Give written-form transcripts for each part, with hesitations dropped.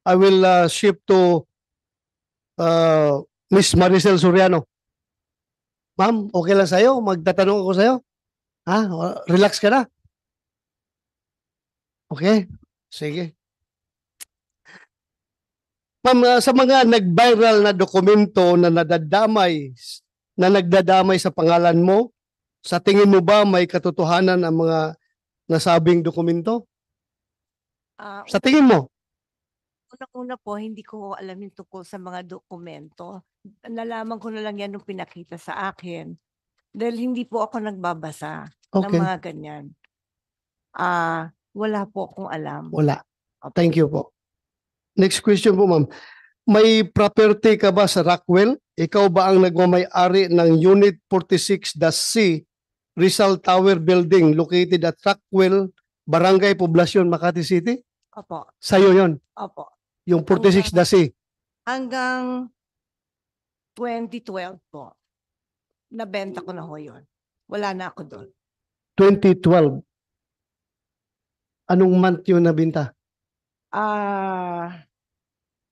I will shift to Miss Maricel Soriano. Ma'am, okay lang sa'yo? Magtatanong ako sa'yo? Ha? Relax ka na? Okay? Sige. Ma'am, sa mga nag-viral na dokumento na nagdadamay sa pangalan mo, sa tingin mo ba may katotohanan ang mga nasabing dokumento? Sa tingin mo? Unang-una po, hindi ko alam yung tungkol sa mga dokumento. Nalaman ko na lang yan nung pinakita sa akin. Dahil hindi po ako nagbabasa ng Okay. mga ganyan. Wala po akong alam. Wala. Opo. Thank you po. Next question po, ma'am. May property ka ba sa Rockwell? Ikaw ba ang nagmamay-ari ng Unit 46-C Rizal Tower Building located at Rockwell, Barangay Poblacion, Makati City? Opo. Sa'yo yon, Opo. yung 46-C. Hanggang 2012 po. Nabenta ko na ho yun. Wala na ako doon. 2012. Anong month yun nabinta?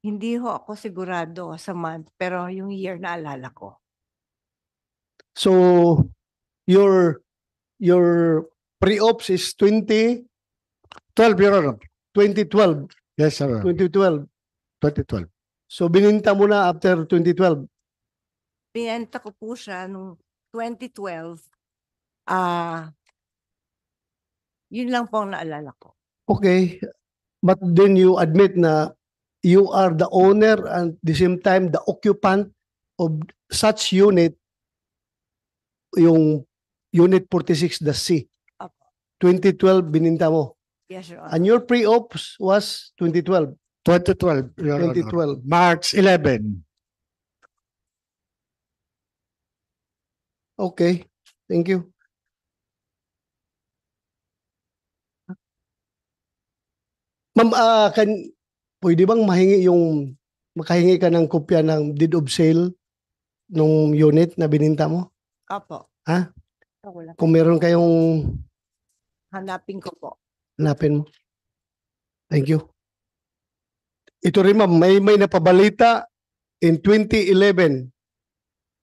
Hindi ho ako sigurado sa month, pero yung year na alala ko. So, your pre-ops is 2012, Your Honor. 2012. Yes, sir. 2012. 2012. So, bininta mo na after 2012. Binenta ko po siya nung 2012. Yun lang po ang naalala ko. Okay. But then you admit na you are the owner and at the same time the occupant of such unit, yung Unit 46, the C. Opo. 2012 bininta mo. Yes, Your Honor. And your pre-ops was 2012. 2012, Your Honor. 2012. March 11. Okay. Thank you. Ma'am, pwede bang makahingi ka ng kopya ng deed of sale nung unit na bininta mo? Opo. Ha? Wala. Kung meron kayong Hanapin ko po. hanapin mo. Thank you. Ito rin ma'am, may napabalita in 2011.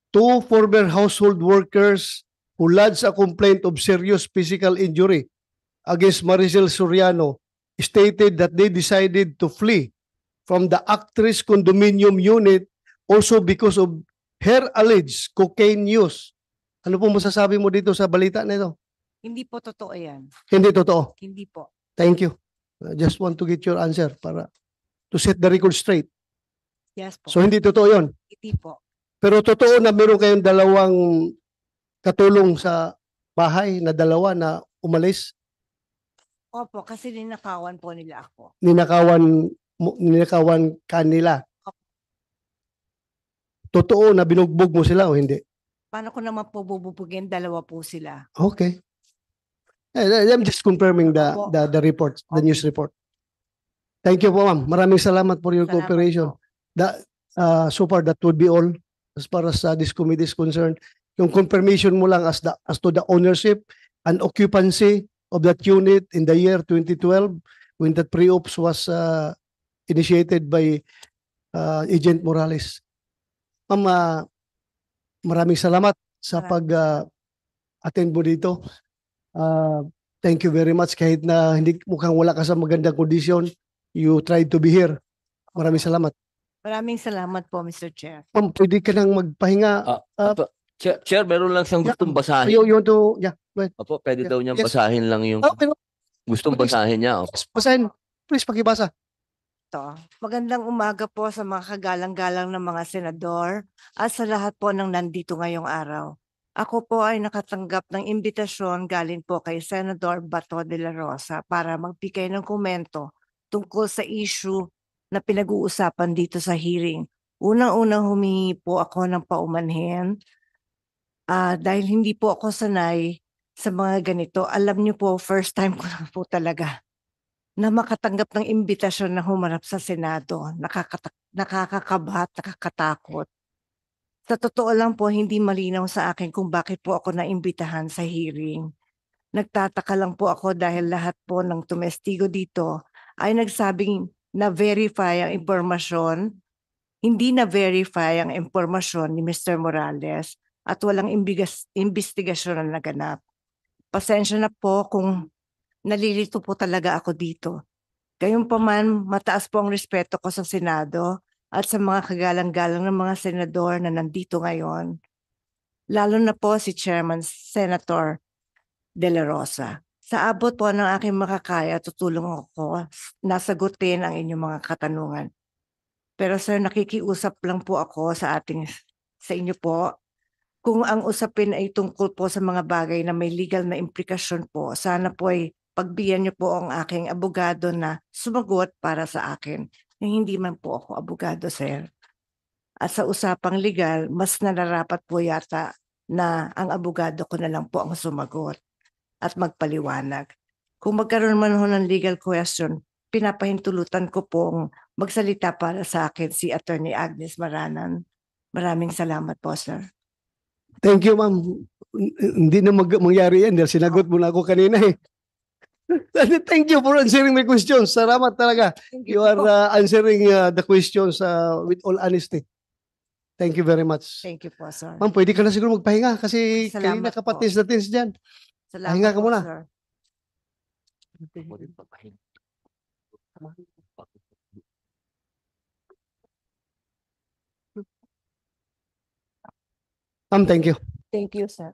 Two former household workers who lodged a complaint of serious physical injury against Maricel Soriano stated that they decided to flee from the actress condominium unit also because of her alleged cocaine use. Ano po masasabi mo dito sa balita na ito? Hindi po totoo yan. Hindi totoo. Hindi po. Thank you. I just want to get your answer para to set the record straight. Yes po. So hindi totoo yon. Hindi po. Pero totoo na meron kayong dalawang katulong sa bahay na dalawa na umalis, Opo, kasi ninakawan po nila ako. ninakawan kanila. Totoo na binugbog mo sila o hindi? Paano ko naman po bububugin? Dalawa po sila. Okay. I'm just confirming the report, the news Okay. report. Thank you po, ma'am. Maraming salamat for your Salamat cooperation. po. So far, that would be all as far as this committee is concerned. Yung confirmation mo lang as to the ownership and occupancy of that unit in the year 2012 when that pre-ops was initiated by Agent Morales. Ma'am, maraming salamat sa pag-attend mo dito. Thank you very much. Kahit na mukhang wala ka sa magandang kondisyon, you tried to be here. Maraming salamat. Maraming salamat po, Mr. Chair. Ma'am, pwede ka nang magpahinga. Chair, meron lang siyang gustong basahin. You want to, yeah, go ahead. Opo, pwede Yeah. daw niyang Yes. basahin lang yung Pero, gustong please. basahin niya. Opo. basahin. Please, pakibasa. Magandang umaga po sa mga kagalang-galang ng mga senador at sa lahat po ng nandito ngayong araw. Ako po ay nakatanggap ng imbitasyon galing po kay Senador Bato de la Rosa para magbigay ng komento tungkol sa issue na pinag-uusapan dito sa hearing. Unang-unang humingi po ako ng paumanhin dahil hindi po ako sanay sa mga ganito. Alam niyo po, first time ko na po talaga na makatanggap ng imbitasyon na humarap sa Senado. Nakakakabahat, nakakatakot. Sa totoo lang po, hindi malinaw sa akin kung bakit po ako naimbitahan sa hearing. Nagtataka lang po ako dahil lahat po ng tumestigo dito ay nagsabing na-verify ang impormasyon, hindi na-verify ang impormasyon ni Mr. Morales at walang investigasyon na naganap. Pasensya na po kung nalilito po talaga ako dito. Gayunpaman, mataas po ang respeto ko sa Senado at sa mga kagalang-galang ng mga senador na nandito ngayon. Lalo na po si Chairman Senator De La Rosa. Sa abot po ng aking makakaya, tutulong ako na sagutin ang inyong mga katanungan. Pero sir, nakikiusap lang po ako sa inyo po. Kung ang usapin ay tungkol po sa mga bagay na may legal na implikasyon po, sana po ay pagbigyan niyo po ang aking abogado na sumagot para sa akin. Hindi man po ako abogado, sir. At sa usapang legal, mas nararapat po yata na ang abogado ko na lang po ang sumagot at magpaliwanag. Kung magkaroon man ho ng legal question, pinapahintulutan ko pong magsalita para sa akin si Attorney Agnes Maranan. Maraming salamat po, sir. Thank you, ma'am. Hindi na mangyari yan dahil sinagot mo na ako kanina eh. Thank you for answering my questions. Salamat talaga. You are answering the questions with all honesty. Thank you very much. Thank you po, sir. Ma'am, pwede ka na siguro magpahinga kasi kanina Salamat ka po. patis na tins dyan. Salamat Pahinga ka po, muna. sir. Ma'am, thank you. Thank you, sir.